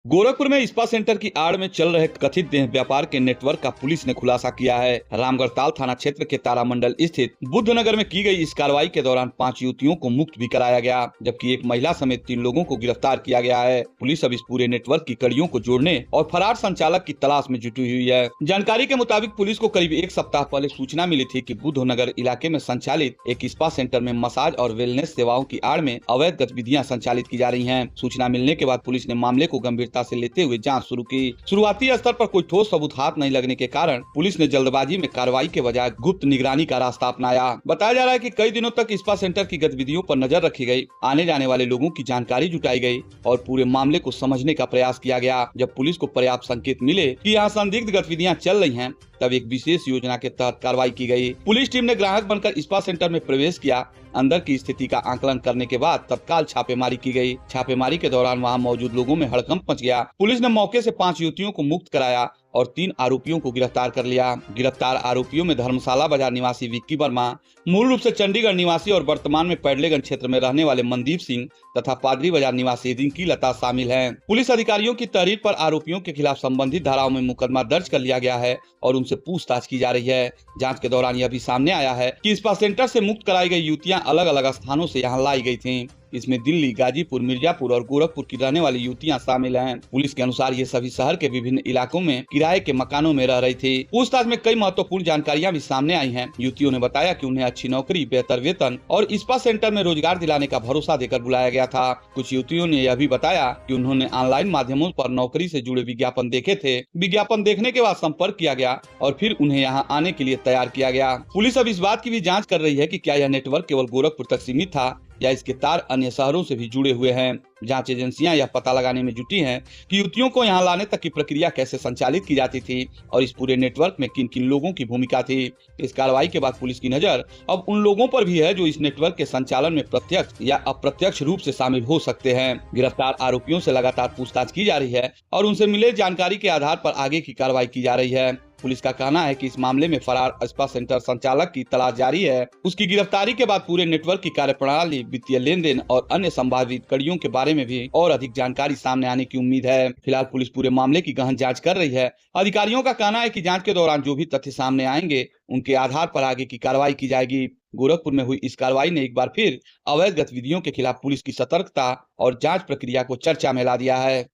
गोरखपुर में spa centre की आड़ में चल रहे कथित देह व्यापार के नेटवर्क का पुलिस ने खुलासा किया है। रामगढ़ ताल थाना क्षेत्र के तारामंडल स्थित बुद्धनगर में की गई इस कार्रवाई के दौरान 5 युवतियों को मुक्त भी कराया गया, जबकि एक महिला समेत 3 लोगों को गिरफ्तार किया गया है। पुलिस अब इस पूरे नेटवर्क की कड़ियों को जोड़ने और फरार संचालक की तलाश में जुटी हुई है। जानकारी के मुताबिक पुलिस को करीब 1 सप्ताह पहले सूचना मिली थी कि बुद्धनगर इलाके में संचालित एक स्पा सेंटर में मसाज और वेलनेस सेवाओं की आड़ में अवैध गतिविधियां संचालित की जा रही हैं। सूचना मिलने के बाद पुलिस ने मामले को गंभीरता से लेते हुए जांच शुरू की। शुरुआती स्तर पर कोई ठोस सबूत हाथ नहीं लगने के कारण पुलिस ने जल्दबाजी में कार्रवाई के बजाय गुप्त निगरानी का रास्ता अपनाया। बताया जा रहा है कि कई दिनों तक स्पा सेंटर की गतिविधियों पर नजर रखी गई, आने जाने वाले लोगों की जानकारी जुटाई गई और पूरे मामले को समझने का प्रयास किया गया। जब पुलिस को पर्याप्त संकेत मिले कि यहाँ संदिग्ध गतिविधियां चल रही हैं, तब एक विशेष योजना के तहत कार्रवाई की गई। पुलिस टीम ने ग्राहक बनकर स्पा सेंटर में प्रवेश किया। अंदर की स्थिति का आकलन करने के बाद तत्काल छापेमारी की गई। छापेमारी के दौरान वहां मौजूद लोगों में हड़कंप मच गया। पुलिस ने मौके से 5 युवतियों को मुक्त कराया और 3 आरोपियों को गिरफ्तार कर लिया। गिरफ्तार आरोपियों में धर्मशाला बाजार निवासी विक्की वर्मा, मूल रूप से चंडीगढ़ निवासी और वर्तमान में पैडलेगंज क्षेत्र में रहने वाले मनदीप सिंह तथा पादरी बाजार निवासी रिंकी लता शामिल हैं। पुलिस अधिकारियों की तहरीर पर आरोपियों के खिलाफ संबंधित धाराओं में मुकदमा दर्ज कर लिया गया है और उनसे पूछताछ की जा रही है। जांच के दौरान यह भी सामने आया है कि स्पा सेंटर से मुक्त कराई गई युवतियां अलग अलग स्थानों से यहां लाई गई थीं। इसमें दिल्ली, गाजीपुर, मिर्जापुर और गोरखपुर की रहने वाली युवतियां शामिल हैं। पुलिस के अनुसार ये सभी शहर के विभिन्न इलाकों में किराए के मकानों में रह रही थी। पूछताछ में कई महत्वपूर्ण जानकारियां भी सामने आई हैं। युवतियों ने बताया कि उन्हें अच्छी नौकरी, बेहतर वेतन और स्पा सेंटर में रोजगार दिलाने का भरोसा देकर बुलाया गया था। कुछ युवतियों ने यह भी बताया कि उन्होंने ऑनलाइन माध्यमों पर नौकरी से जुड़े विज्ञापन देखे थे। विज्ञापन देखने के बाद संपर्क किया गया और फिर उन्हें यहाँ आने के लिए तैयार किया गया। पुलिस अब इस बात की भी जाँच कर रही है कि क्या यह नेटवर्क केवल गोरखपुर तक सीमित था या इसके तार अन्य शहरों से भी जुड़े हुए हैं। जांच एजेंसियां यह पता लगाने में जुटी हैं कि युवतियों को यहां लाने तक की प्रक्रिया कैसे संचालित की जाती थी और इस पूरे नेटवर्क में किन किन लोगों की भूमिका थी। इस कार्रवाई के बाद पुलिस की नजर अब उन लोगों पर भी है जो इस नेटवर्क के संचालन में प्रत्यक्ष या अप्रत्यक्ष रूप से शामिल हो सकते हैं। गिरफ्तार आरोपियों से लगातार पूछताछ की जा रही है और उनसे मिले जानकारी के आधार पर आगे की कार्रवाई की जा रही है। पुलिस का कहना है कि इस मामले में फरार स्पा सेंटर संचालक की तलाश जारी है। उसकी गिरफ्तारी के बाद पूरे नेटवर्क की कार्यप्रणाली, वित्तीय लेन देन और अन्य संभावित कड़ियों के बारे में भी और अधिक जानकारी सामने आने की उम्मीद है। फिलहाल पुलिस पूरे मामले की गहन जांच कर रही है। अधिकारियों का कहना है कि जांच के दौरान जो भी तथ्य सामने आएंगे, उनके आधार पर आगे की कार्रवाई की जाएगी। गोरखपुर में हुई इस कार्रवाई ने एक बार फिर अवैध गतिविधियों के खिलाफ पुलिस की सतर्कता और जांच प्रक्रिया को चर्चा में ला दिया है।